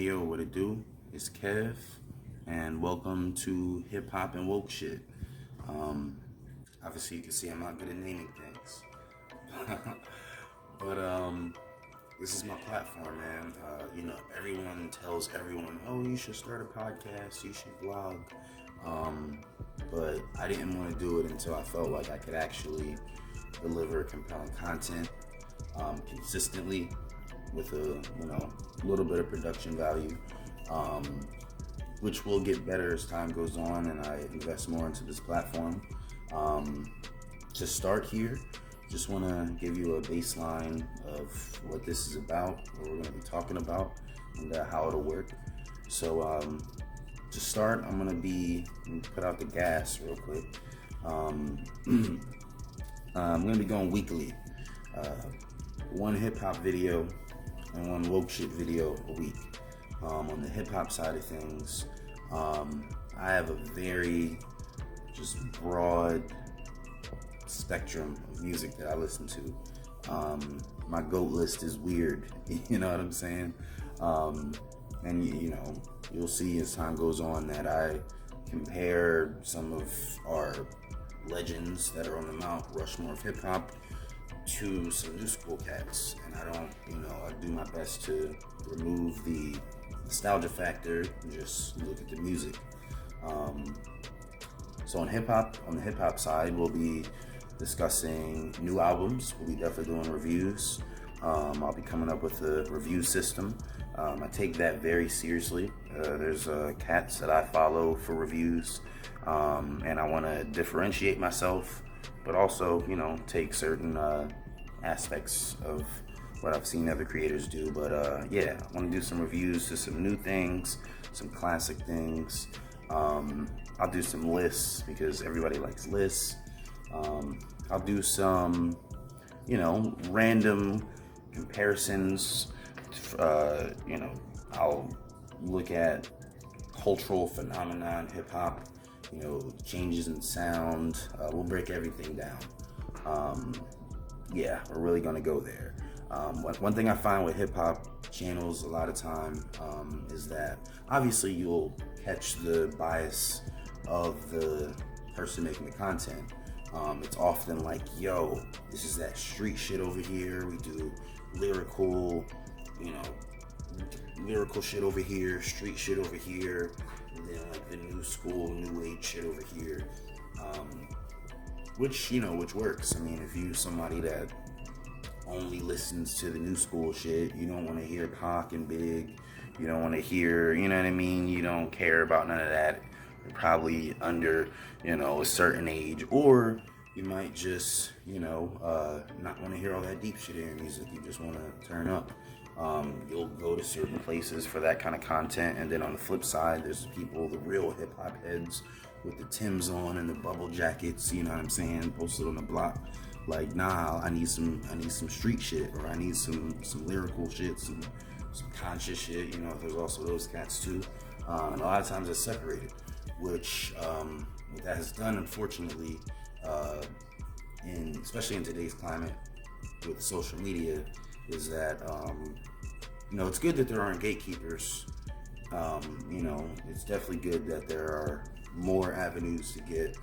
Hey yo, what it do? It's Kev, and welcome to Hip Hop and Woke Shit. Um, Obviously, you can see I'm not good at naming things, but this is my platform, man. Everyone tells everyone, "Oh, you should start a podcast, you should vlog," but I didn't want to do it until I felt like I could actually deliver compelling content consistently with a little bit of production value, um, which will get better as time goes on and I invest more into this platform. To start here, just want to give you a baseline of what this is about, what we're going to be talking about, and how it'll work. So to start, I'm going to put out the gas real quick. I'm going to be going weekly. One hip hop video and one woke shit video a week. On the hip hop side of things, I have a very just broad spectrum of music that I listen to. My GOAT list is weird, you know what I'm saying? And you'll see as time goes on that I compare some of our legends that are on the Mount Rushmore of hip hop to some new school cats, and I do my best to remove the nostalgia factor and just look at the music. So on the hip hop side, we'll be discussing new albums. We'll be definitely doing reviews. I'll be coming up with a review system. I take that very seriously. There's cats that I follow for reviews, and I want to differentiate myself, but also, take certain aspects of what I've seen other creators do. But I want to do some reviews to some new things, some classic things. I'll do some lists because everybody likes lists. I'll do some, random comparisons. I'll look at cultural phenomenon, hip hop, changes in sound. We'll break everything down. We're really gonna go there. One thing I find with hip hop channels a lot of time is that obviously you'll catch the bias of the person making the content. It's often like, yo, this is that street shit over here. We do lyrical shit over here, street shit over here, and then like the new school, new age shit over here. Which works. I mean, if you're somebody that only listens to the new school shit, you don't want to hear Pac and Big, you don't want to hear, you know what I mean? You don't care about none of that. You're probably under, a certain age, or you might just, not want to hear all that deep shit in your music. You just want to turn up. You'll go to certain places for that kind of content, and then on the flip side, there's people, the real hip hop heads with the Timbs on and the bubble jackets, you know what I'm saying, posted on the block. Like, nah, I need some street shit, or I need some lyrical shit, some conscious shit. There's also those cats too. And a lot of times it's separated, which what that has done, unfortunately, especially in today's climate with social media, is that it's good that there aren't gatekeepers. It's definitely good that there are more avenues to get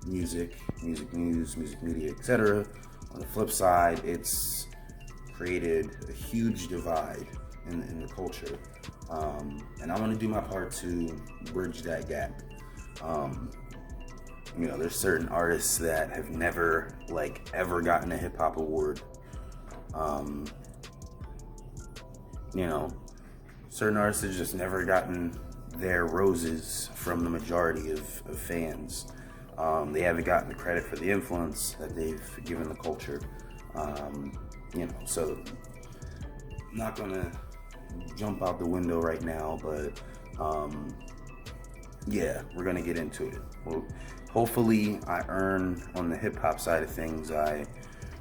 music news, music media, etc. On the flip side, it's created a huge divide in the culture, and I want to do my part to bridge that gap. There's certain artists that have never ever gotten a hip hop award. Certain artists have just never gotten their roses from the majority of fans. They haven't gotten the credit for the influence that they've given the culture. So I'm not gonna jump out the window right now, but we're gonna get into it. Well, hopefully I earn on the hip hop side of things. I,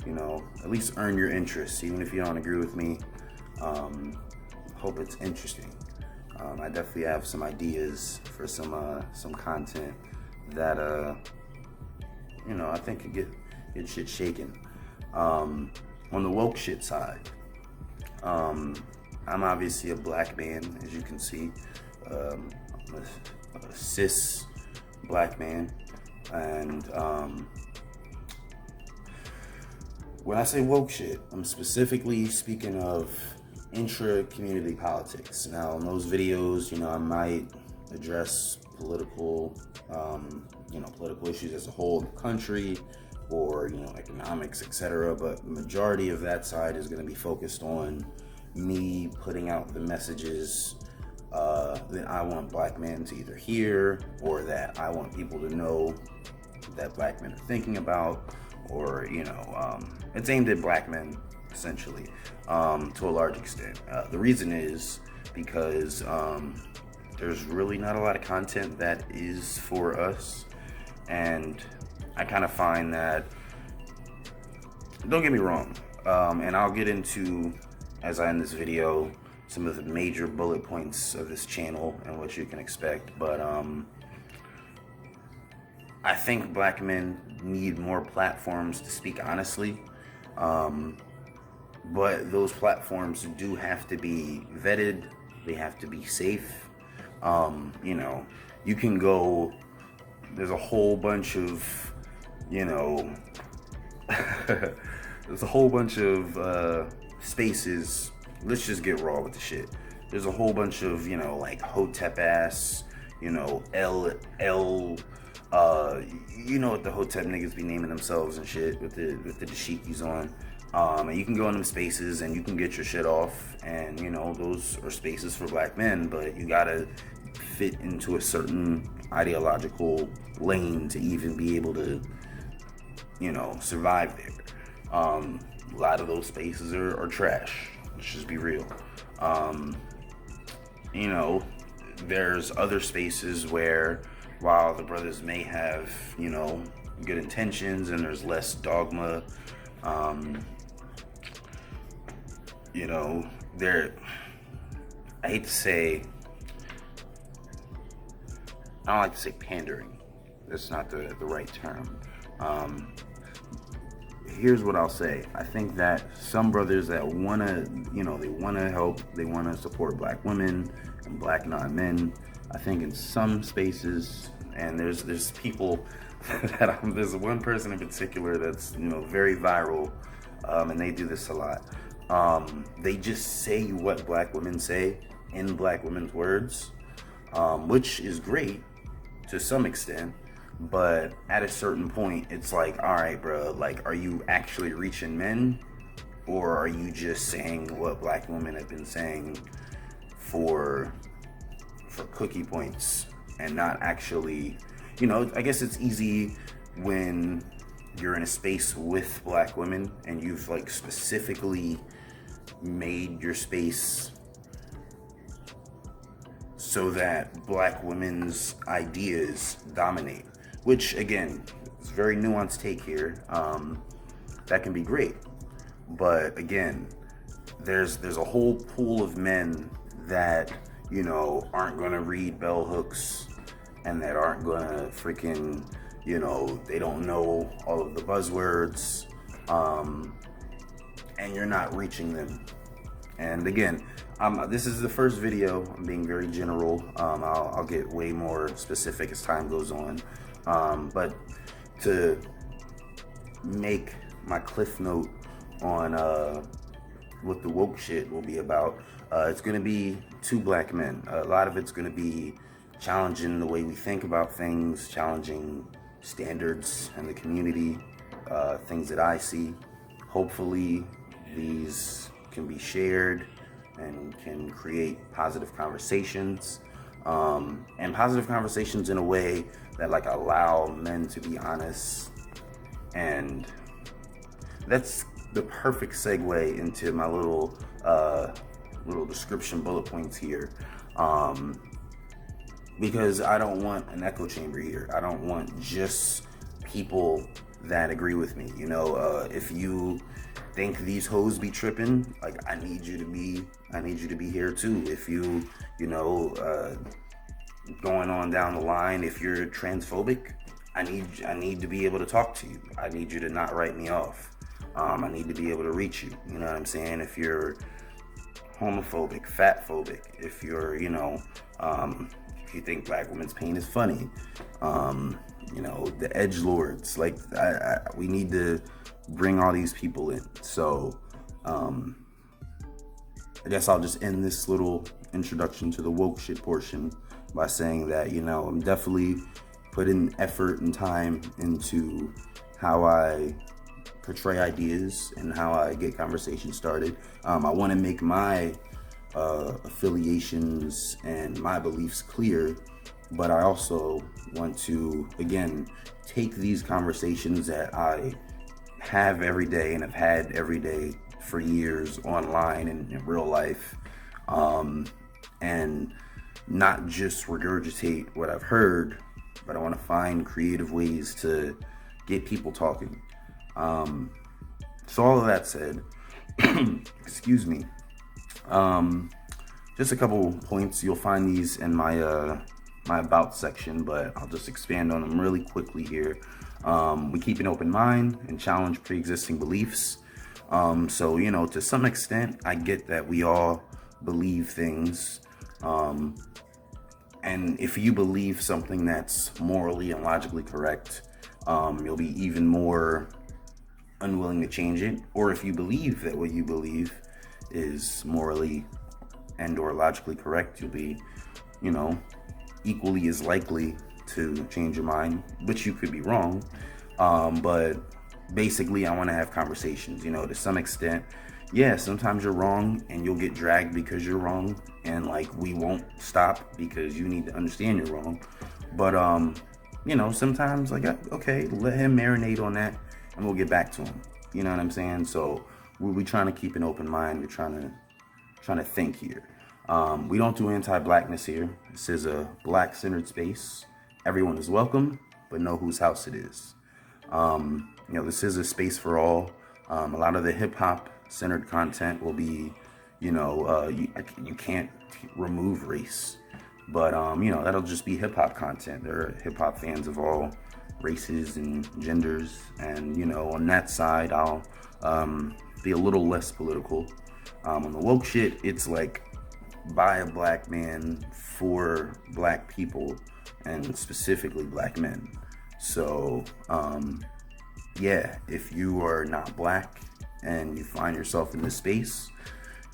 at least earn your interest, even if you don't agree with me. Hope it's interesting. I definitely have some ideas for some content that I think could get shit shaken. On the woke shit side, I'm obviously a black man, as you can see. I'm a cis black man. And when I say woke shit, I'm specifically speaking of intra-community politics. Now, in those videos, I might address political issues as a whole in the country, or economics, etc. But the majority of that side is going to be focused on me putting out the messages that I want black men to either hear, or that I want people to know that black men are thinking about, or it's aimed at black men essentially, to a large extent. The reason is because there's really not a lot of content that is for us, and I kind of find that, don't get me wrong, and I'll get into, as I end this video, some of the major bullet points of this channel and what you can expect, but I think black men need more platforms to speak honestly, but those platforms do have to be vetted, they have to be safe. You can go, there's a whole bunch of, there's a whole bunch of spaces. Let's just get raw with the shit. There's a whole bunch of, like Hotep ass, what the Hotep niggas be naming themselves and shit with the dashikis on. And you can go in them spaces and you can get your shit off, and those are spaces for black men, but you gotta fit into a certain ideological lane to even be able to survive there. A lot of those spaces are trash. Let's just be real. There's other spaces where, while the brothers may have, good intentions and there's less dogma, I hate to say, I don't like to say pandering. That's not the right term. Here's what I'll say. I think that some brothers that wanna, they wanna help, they wanna support black women and black non-men. I think in some spaces, and there's people that there's one person in particular that's very viral, and they do this a lot. They just say what black women say in black women's words, which is great to some extent. But at a certain point, it's like, all right, bro, like, are you actually reaching men, or are you just saying what black women have been saying for cookie points and not actually, I guess it's easy when you're in a space with black women and you've like specifically made your space so that black women's ideas dominate. Which, again, is a very nuanced take here. That can be great. But, again, there's a whole pool of men that, aren't going to read bell hooks, and that aren't going to freaking, they don't know all of the buzzwords, and you're not reaching them. And, again, this is the first video. I'm being very general. I'll get way more specific as time goes on. But to make my cliff note on what the woke shit will be about, it's going to be two black men. A lot of it's going to be challenging the way we think about things, challenging standards in the community, things that I see. Hopefully these can be shared and can create positive conversations, and positive conversations in a way that like allow men to be honest. And that's the perfect segue into my little description bullet points here, because I don't want an echo chamber here. I don't want just people that agree with me. If you think these hoes be tripping, like, I need you to be here too. If you going on down the line, if you're transphobic, I need to be able to talk to you. I need you to not write me off. I need to be able to reach you. You know what I'm saying? If you're homophobic, fatphobic, if you're, if you think black women's pain is funny, the edgelords, like we need to bring all these people in. So I guess I'll just end this little introduction to the woke shit portion by saying that, I'm definitely putting effort and time into how I portray ideas and how I get conversations started. I want to make my affiliations and my beliefs clear, but I also want to, again, take these conversations that I have every day and have had every day for years online and in real life, and not just regurgitate what I've heard, but I want to find creative ways to get people talking. So all of that said, excuse me, just a couple points. You'll find these in my my about section, but I'll just expand on them really quickly here. We keep an open mind and challenge pre-existing beliefs. So, to some extent, I get that we all believe things. And if you believe something that's morally and logically correct, you'll be even more unwilling to change it. Or if you believe that what you believe is morally and or logically correct, you'll be, equally as likely to change your mind, which you could be wrong. But basically, I want to have conversations, to some extent. Yeah, sometimes you're wrong and you'll get dragged because you're wrong. And we won't stop because you need to understand you're wrong. But, sometimes okay, let him marinate on that and we'll get back to him. You know what I'm saying? So we're trying to keep an open mind. We're trying to think here. We don't do anti-blackness here. This is a black-centered space. Everyone is welcome, but know whose house it is. This is a space for all. A lot of the hip-hop centered content will be, you can't remove race, but that'll just be hip-hop content. There are hip-hop fans of all races and genders, and on that side I'll be a little less political. On the woke shit, it's by a black man for black people, and specifically black men. So if you are not black and you find yourself in this space,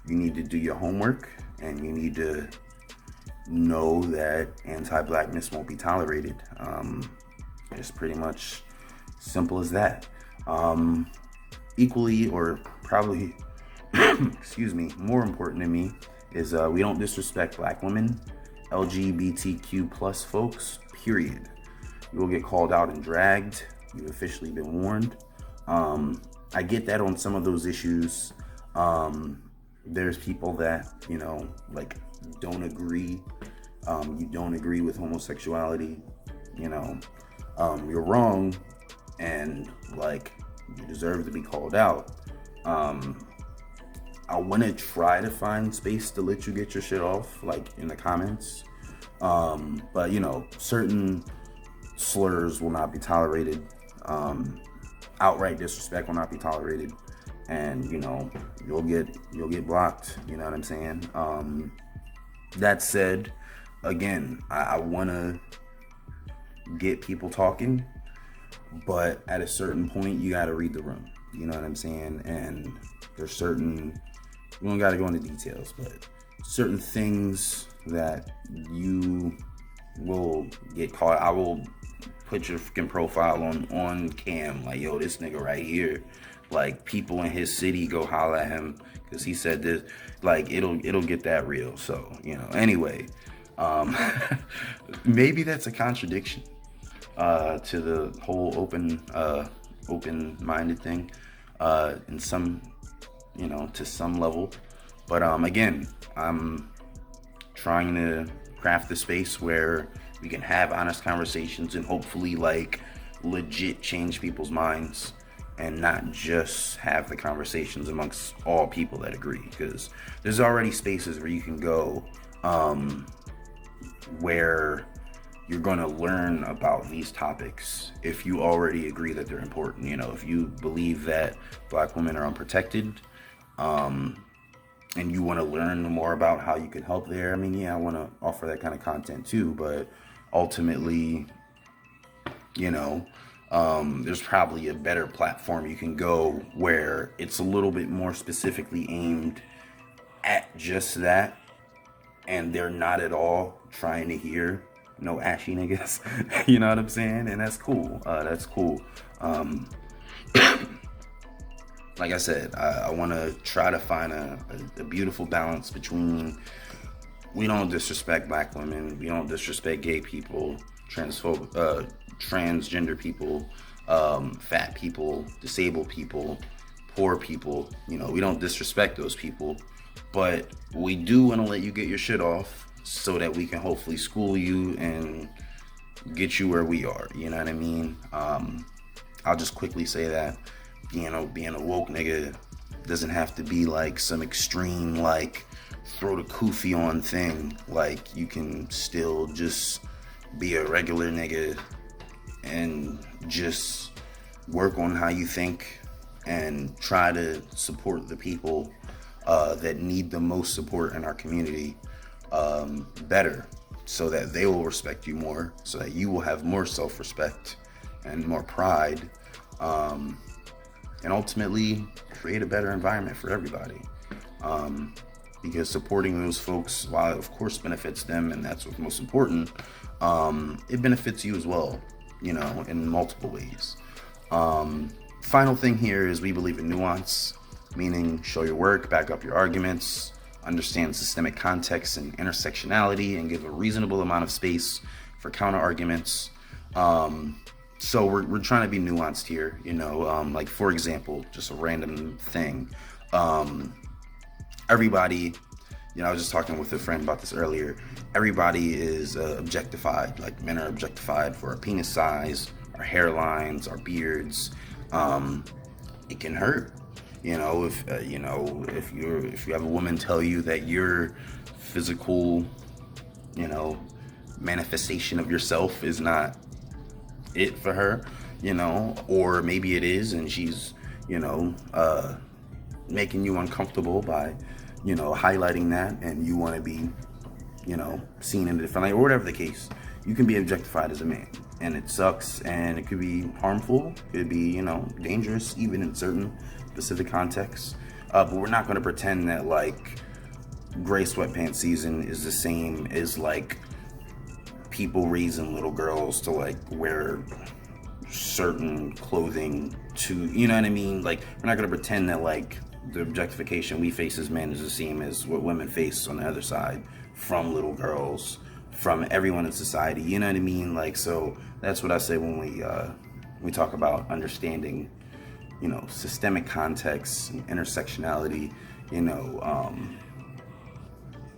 you need to do your homework and you need to know that anti-blackness won't be tolerated. It's pretty much simple as that. Equally, or probably excuse me, more important to me is we don't disrespect black women, LGBTQ plus folks, period. You will get called out and dragged. You've officially been warned. I get that on some of those issues. There's people that, don't agree. You don't agree with homosexuality. You're wrong, and you deserve to be called out. I want to try to find space to let you get your shit off, in the comments. But certain slurs will not be tolerated. Outright disrespect will not be tolerated, and you'll get blocked. You know what I'm saying? That said, again, I want to get people talking, but at a certain point you got to read the room. You know what I'm saying? And there's certain, we don't got to go into details, but certain things that you will get caught. I will put your freaking profile on cam, yo, this nigga right here, people in his city go holler at him because he said this. It'll get that real. So anyway, maybe that's a contradiction to the whole open-minded thing in some, to some level. But again, I'm trying to craft a space where we can have honest conversations and hopefully legit change people's minds, and not just have the conversations amongst all people that agree, because there's already spaces where you can go where you're going to learn about these topics if you already agree that they're important. If you believe that black women are unprotected, and you want to learn more about how you can help there, I mean, yeah, I want to offer that kind of content too. But ultimately, you know, there's probably a better platform you can go where it's a little bit more specifically aimed at just that, and they're not at all trying to hear no ashy niggas. You know what I'm saying? And that's cool. That's cool. Like I said, I want to try to find a beautiful balance between, we don't disrespect black women, we don't disrespect gay people, transgender people, fat people, disabled people, poor people. You know, we don't disrespect those people, but we do want to let you get your shit off so that we can hopefully school you and get you where we are. You know what I mean? I'll just quickly say that being a woke nigga doesn't have to be like some extreme, like, throw the kufi on thing. Like, you can still just be a regular nigga and just work on how you think and try to support the people that need the most support in our community better, so that they will respect you more, so that you will have more self-respect and more pride, and ultimately create a better environment for everybody. Because supporting those folks, while it of course benefits them, and that's what's most important, it benefits you as well, you know, in multiple ways. Final thing here is we believe in nuance, meaning show your work, back up your arguments, understand systemic context and intersectionality, and give a reasonable amount of space for counter arguments. So we're trying to be nuanced here, you know. Like, for example, just a random thing. Everybody, you know, I was just talking with a friend about this earlier. Everybody is objectified. Like, men are objectified for our penis size, our hairlines, our beards. It can hurt, you know, if you have a woman tell you that your physical, you know, manifestation of yourself is not it for her, you know, or maybe it is, and she's, you know, making you uncomfortable by, you know, highlighting that, and you want to be, you know, seen in a different light, or whatever the case. You can be objectified as a man, and it sucks, and it could be harmful, it could be, you know, dangerous, even in certain specific contexts. But we're not going to pretend that, like, gray sweatpants season is the same as, like, people raising little girls to, like, wear certain clothing to, you know what I mean? Like, we're not going to pretend that, like, the objectification we face as men is the same as what women face on the other side from little girls, from everyone in society, you know what I mean? Like, so that's what I say when we talk about understanding, you know, systemic context and intersectionality. You know,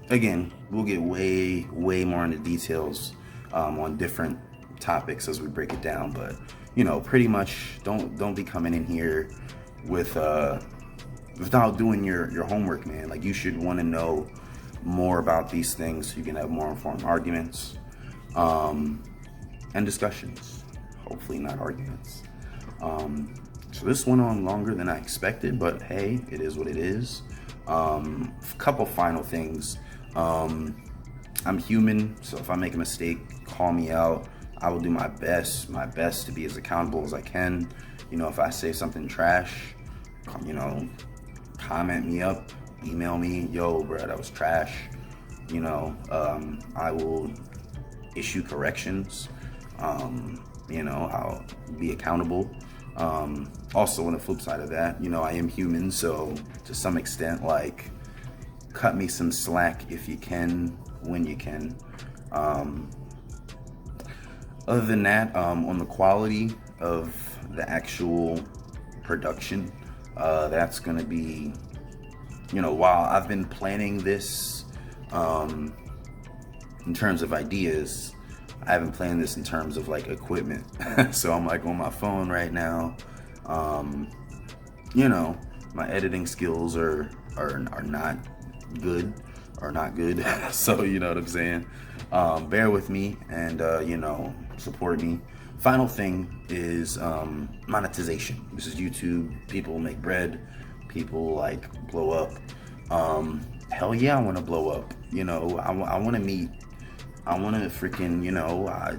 again, we'll get way more into details on different topics as we break it down, but, you know, pretty much don't be coming in here with without doing your homework, man. Like, you should want to know more about these things so you can have more informed arguments and discussions, hopefully not arguments. So this went on longer than I expected, but hey, it is what it is. A couple final things. I'm human, so if I make a mistake, call me out. I will do my best to be as accountable as I can. You know, if I say something trash, you know, comment me up, email me, yo, bro, that was trash. You know, I will issue corrections. You know, I'll be accountable. Also, on the flip side of that, you know, I am human, so to some extent, like, cut me some slack if you can, when you can. Other than that, on the quality of the actual production, that's gonna be, you know, while I've been planning this in terms of ideas, I haven't planned this in terms of, like, equipment. So I'm, like, on my phone right now. You know, my editing skills are not good, so you know what I'm saying. Bear with me and you know, support me. Final thing is monetization. This is YouTube. People make bread. People, like, blow up. Hell yeah, I want to blow up. You know, I want to meet. I want to freaking, you know, I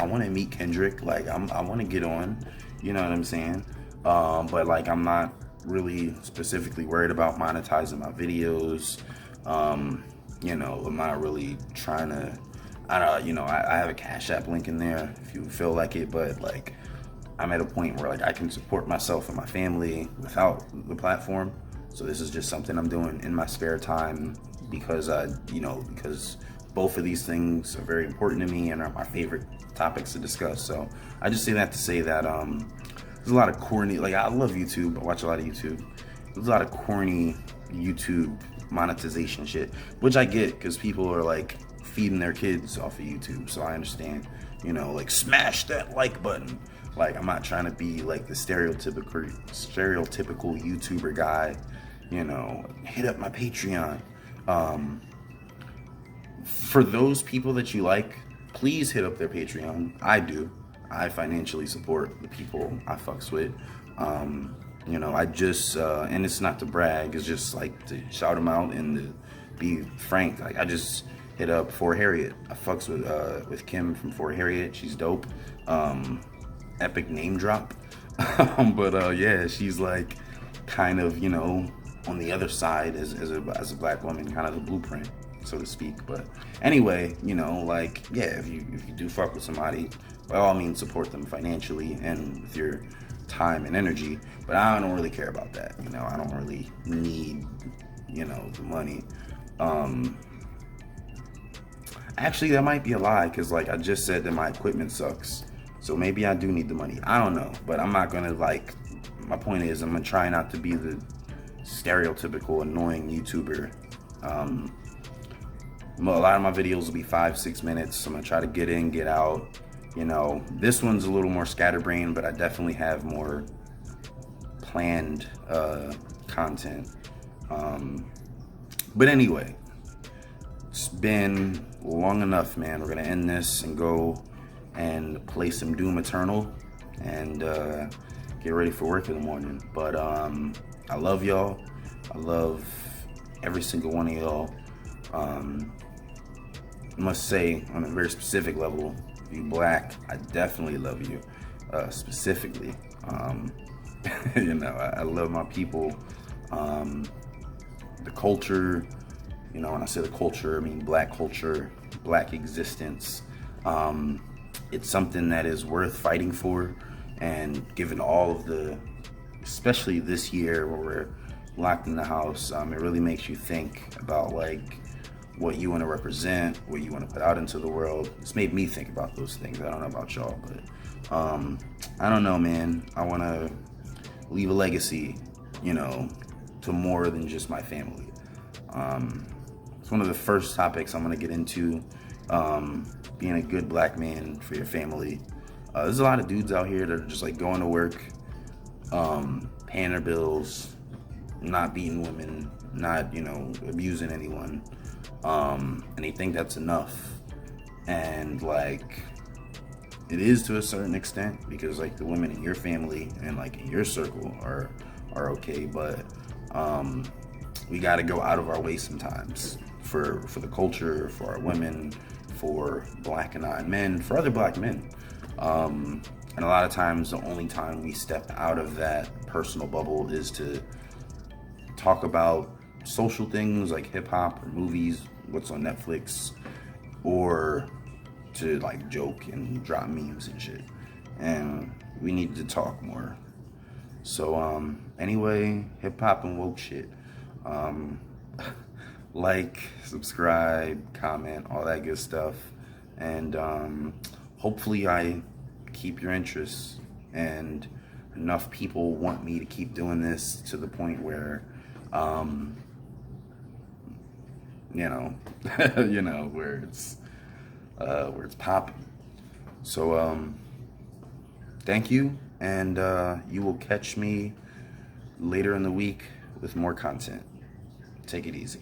want to meet Kendrick. Like, I want to get on. You know what I'm saying? But like, I'm not really specifically worried about monetizing my videos. You know, I'm not really trying to. I have a Cash App link in there if you feel like it, but like, I'm at a point where like I can support myself and my family without the platform. So this is just something I'm doing in my spare time because because both of these things are very important to me and are my favorite topics to discuss. So I just say that to say that there's a lot of corny, like I love YouTube, I watch a lot of YouTube. There's a lot of corny YouTube monetization shit, which I get because people are like feeding their kids off of YouTube. So I understand, you know, like smash that like button. Like, I'm not trying to be like the stereotypical YouTuber guy, you know, hit up my Patreon. For those people that you like, please hit up their Patreon. I do. I financially support the people I fucks with. You know, I just, and it's not to brag, it's just like to shout them out and to be frank. Like, I just hit up Fort Harriet. I fucks with Kim from Fort Harriet. She's dope. Epic name drop. But yeah, she's like kind of, you know, on the other side as a black woman, kind of the blueprint, so to speak. But anyway, you know, like, yeah, if you do fuck with somebody, by all means support them financially and with your time and energy. But I don't really care about that, you know. I don't really need, you know, the money. Actually, that might be a lie, because like I just said that my equipment sucks. So maybe I do need the money. I don't know, but I'm not gonna like, my point is I'm gonna try not to be the stereotypical annoying YouTuber. A lot of my videos will be 5-6 minutes. So I'm gonna try to get in, get out. You know, this one's a little more scatterbrained, but I definitely have more planned content. But anyway, it's been long enough, man. We're gonna end this and go and play some Doom Eternal and get ready for work in the morning. But I love y'all. I love every single one of y'all. I must say, on a very specific level, if you black, I definitely love you specifically. You know, I love my people. The culture, you know, when I say the culture, I mean black culture, black existence. It's something that is worth fighting for, and given all of the, especially this year where we're locked in the house, it really makes you think about like what you want to represent, what you want to put out into the world. It's made me think about those things. I don't know about y'all, but I don't know, man. I want to leave a legacy, you know, to more than just my family. It's one of the first topics I'm going to get into, being a good black man for your family. There's a lot of dudes out here that are just like going to work, paying their bills, not beating women, not, you know, abusing anyone. And they think that's enough. And like, it is to a certain extent, because like the women in your family and like in your circle are okay, but we got to go out of our way sometimes for the culture, for our women, for black and non men, for other black men. And a lot of times the only time we step out of that personal bubble is to talk about social things like hip hop or movies, what's on Netflix, or to like joke and drop memes and shit. And we need to talk more. So anyway, hip hop and woke shit. Like, subscribe, comment, all that good stuff. And hopefully I keep your interest, and enough people want me to keep doing this to the point where you know, you know, where it's popping. So thank you, and you will catch me later in the week with more content. Take it easy.